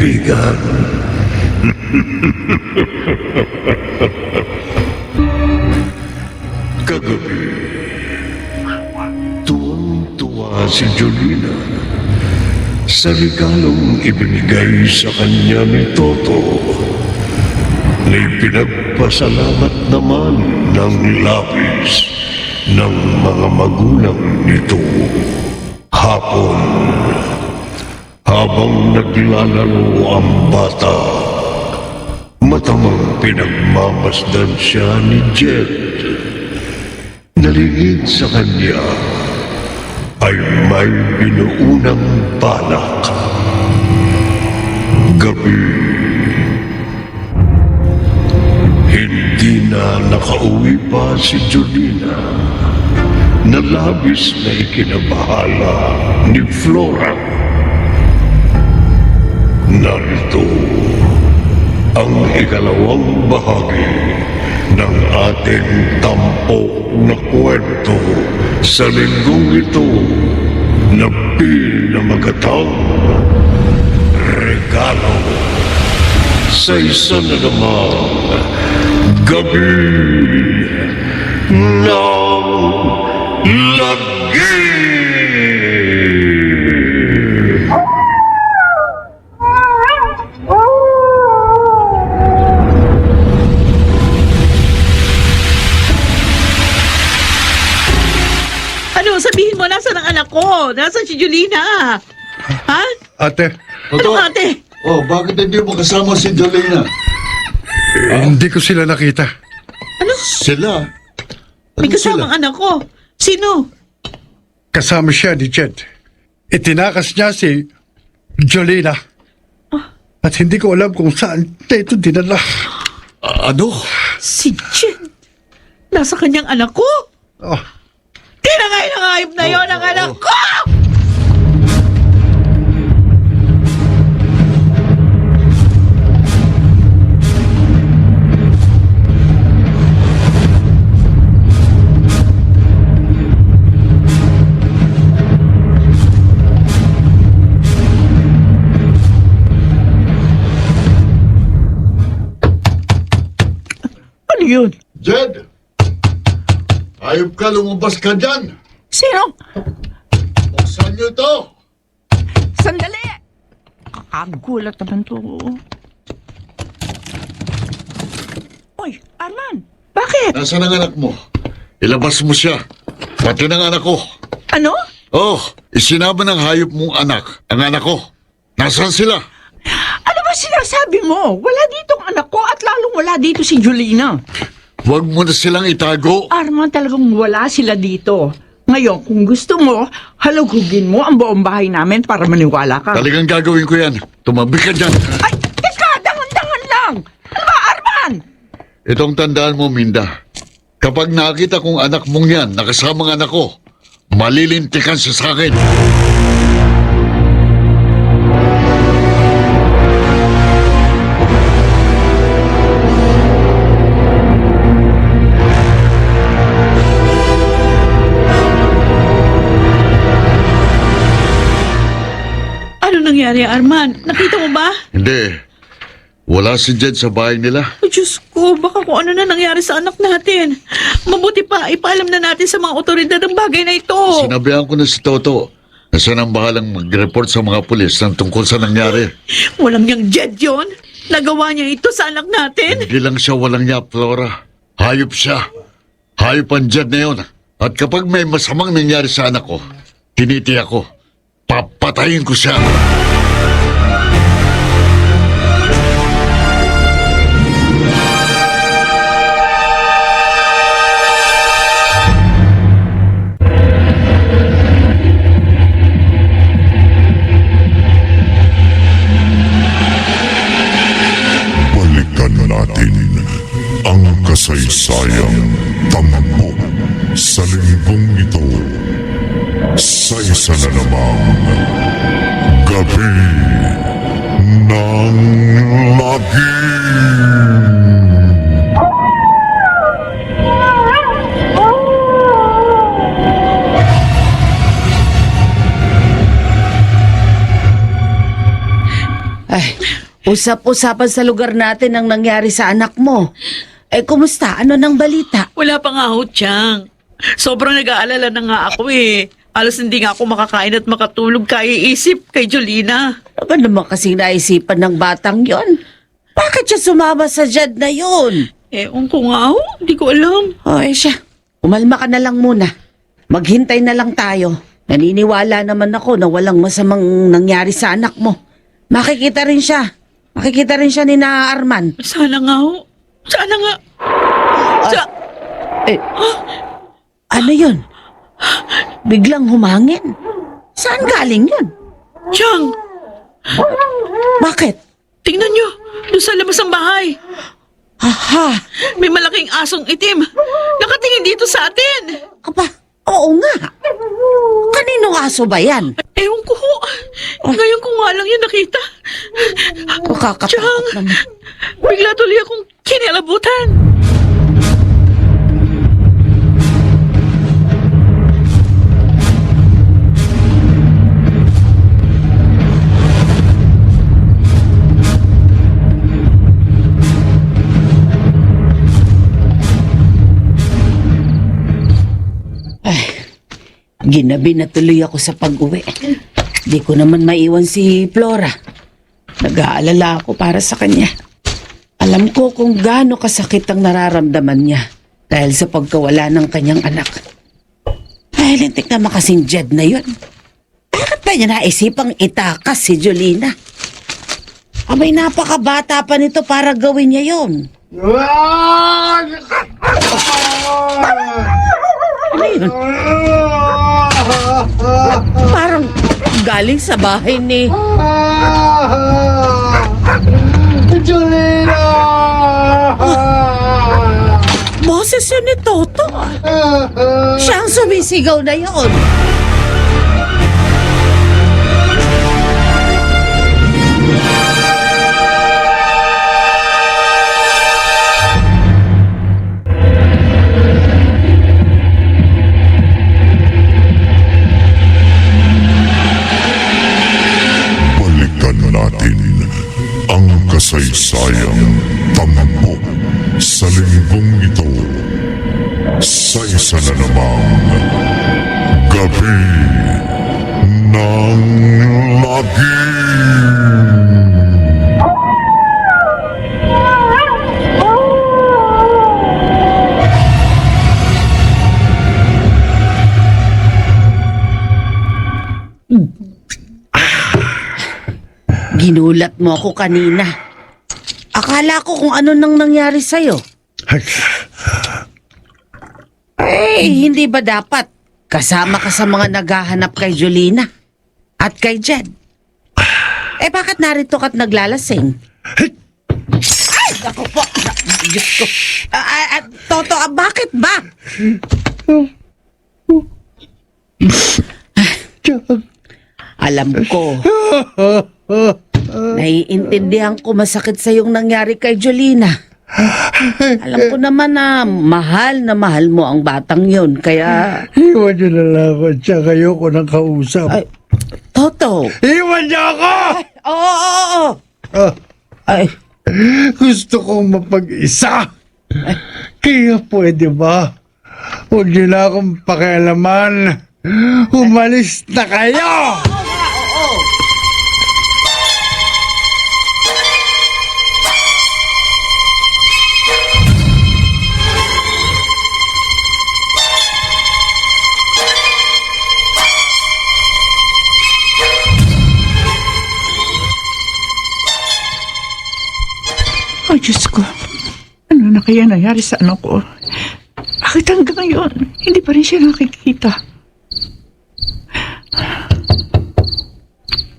kaibigan. Kagabi, tuwang-tuwa si Jolina sa regalong ibinigay sa kanya ni Toto na ipinagpasalamat naman ng labis ng mga magulang nito. Hapon, habang naglalaro ang bata, matamang pinagmamasdan siya ni Jed. Nalingid sa kanya ay may binuunang balak. Gabi, hindi na nakauwi pa si Jolina na labis na ikinabahala ni Flora. Narito ang ikalawang bahagi ng ating tampok na kwento sa linggong ito na pinamagatang regalo sa isa na namang gabi ng lagi. Ano, sabihin mo, nasaan ang anak ko? Nasaan si Jolina? Ha? Ate, Ano ate? Oh, bakit hindi mo kasama si Jolina? hindi ko sila nakita. Sila? May kasamang anak ko. Sino? Kasama siya ni Jed. Itinakas niya si Jolina. At hindi ko alam kung saan na ito dinala. Ano? Si Jen. Nasa kanyang anak ko? Oh, Tinangay ng hayop na yon ang anak ko! Ano yun? Jed! Ayop ka, lumabas ka dyan! Sino? Buksan niyo to! Sandali! Kakagulat naman to. Oy, Arman! Bakit? Nasaan ang anak mo? Ilabas mo siya. Pati ng anak ko. Ano? Oh, isinama ng hayop mong anak, ang anak ko. Nasaan sila? Ano ba sinasabi mo? Wala dito ang anak ko at lalong wala dito si Jolina. Huwag mo na silang itago. Arman, talagang wala sila dito. Ngayon, kung gusto mo, halugugin mo ang buong bahay namin para maniwala ka. Talagang gagawin ko yan. Tumabi ka dyan. Ay, teka! Dangan-dangan lang! Ano ba, Arman? Itong tandaan mo, Minda. Kapag nakita kong anak mong yan, nakasamang anak ko, malilintikan siya sa akin. Ano nangyari, Arman? Nakita mo ba? Hindi. Wala si Jed sa bahay nila. Oh, Diyos ko, baka kung ano na nangyari sa anak natin. Mabuti pa, ipaalam na natin sa mga otoridad ang bagay na ito. Sinabihan ko na si Toto na siya nang bahalang mag-report sa mga pulis ng tungkol sa nangyari. Walang niyang Jed yun. Nagawa niya ito sa anak natin. Hindi lang siya walang niya, Flora. Hayop siya. Hayop ang Jed na yun. At kapag may masamang nangyari sa anak ko, tinitiyak ko, papatayin ko siya. Balikan natin ang kasaysayang tampok sa linggong ito sa isa na namang gabi ng lagi. Ay, Usap-usapan sa lugar natin ang nangyari sa anak mo. Eh, kumusta? Ano nang balita? Wala pa nga ho, Chang. Sobrang nag-aalala na nga ako eh. Alos hindi nga ako makakain at makatulog kaiisip kay Jolina. Ano naman kasing naisipan ng batang yon? Bakit siya sumama sa Jed na yun? Ewan ko nga ho, hindi ko alam. O, siya. Umalma ka na lang muna. Maghintay na lang tayo. Naniniwala naman ako na walang masamang nangyari sa anak mo. Makikita rin siya. Makikita rin siya ni na Arman. Sana nga ho. Sana nga. Ano yun? Biglang humangin. Saan galing yun? Chang, Bakit? tingnan nyo. Doon sa labas ng bahay. Aha! May malaking asong itim. Nakatingin dito sa atin. Aba, oo nga. Kaninong aso ba yan? Ewan ko ho. Ngayon ko nga lang yan nakita. Nakakatakot Chang, naman. bigla tuloy akong kinilabutan. Ginabi na tuloy ako sa pag-uwi. Di ko naman maiwan si Flora. Nag-aalala ako para sa kanya. Alam ko kung gaano kasakit ang nararamdaman niya dahil sa pagkawala ng kanyang anak. Dahil lintik naman kasing Jed na yun. Bakit ba niya naisipang itakas si Jolina? Abay, napakabata pa nito para gawin niya yun. Ano yun? Parang galing sa bahay ni... Jolina! Boses yun ni Toto. Siyang sumisigaw na yun. Balikan natin ang kasaysayang tampok sa linggong ito sa isa na namang gabi ng lagim. Ginulat mo ako kanina. Akala ko kung ano nang nangyari sa'yo. Hindi ba dapat kasama ka sa mga naghahanap kay Jolina at kay Jed? Bakit narito ka't naglalasing? Ay, naku po. Diyos ko. Toto, bakit ba? Alam ko. Naiintindihan ko masakit sa yung nangyari kay Jolina. Alam ko naman na mahal mo ang batang yun, kaya... Iwan niyo na lang ako at saka ayoko nang kausap. Ay, Toto! Iwan niyo ako! Oo! Ah, Ay, gusto kong mapag-isa. Kaya pwede ba? Huwag niyo na akong pakialaman. Umalis na kayo! Ay, Diyos ko. Ano na kaya nangyari sa anak ko? Bakit hanggang ngayon, hindi pa rin siya nakikita?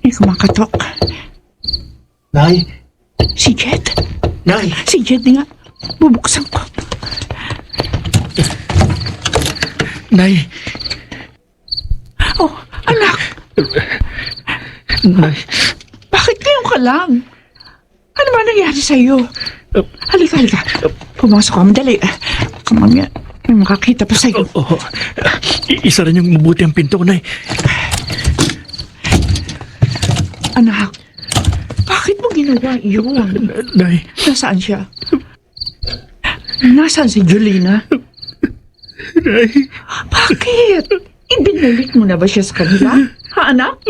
Hindi ko makatok. Nay! Si Jed. Nay! Si Jed nga. Bubuksan ko. Nay! Oh, anak. Nay! Bakit ngayon ka lang? Ano ba nangyari sa'yo? Halika. Pumasok ka, madali. Kamamaya, may makakita pa sa'yo. Oo. Isa rin yung mabuti ang pinto ko, Nay. Anak, bakit mo ginawa ginawa yun? Nay, Nasaan siya? Nasaan si Jolina? Nay, Bakit? Ibinalik mo na ba siya sa kanila? Ha, anak?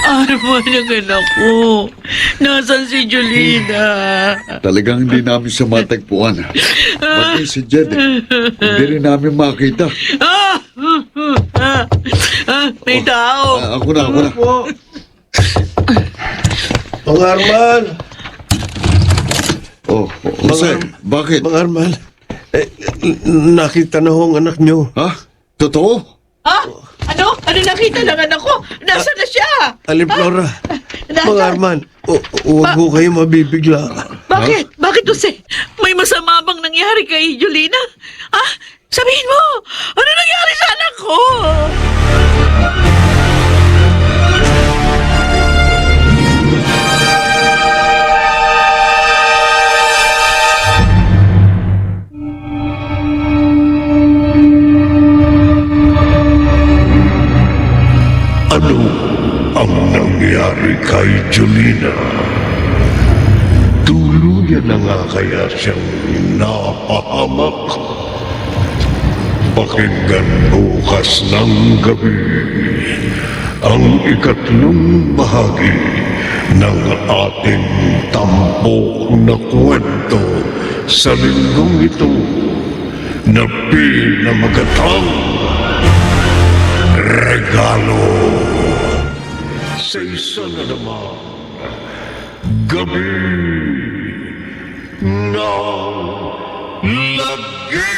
Arman ang anak ko. Nasaan si Jolina? Talagang hindi namin siya matagpuan. Pati si Jed, hindi rin namin makita. May tao. Ako na. Mang Arman! Oh, Jose, bakit? Mang Arman, nakita na ho ang anak nyo. Ha? Totoo? Ano? Ano nakita ng anak ko? Nasaan na siya? Alin, Flora. Nasaan? Mang Arman, huwag ho kayo mabibigla. Bakit? Bakit, Jose? May masama bang nangyari kay Jolina? Sabihin mo! Ano nangyari sa anak ko? Ano ang nangyari kay Jolina? Tuluyan na nga kaya siyang napahamak? Pakinggan bukas ng gabi ang ikatlong bahagi ng ating tampok na kwento sa linggong ito na pinamagatang regalo sa isa na naman gabi ng lagi.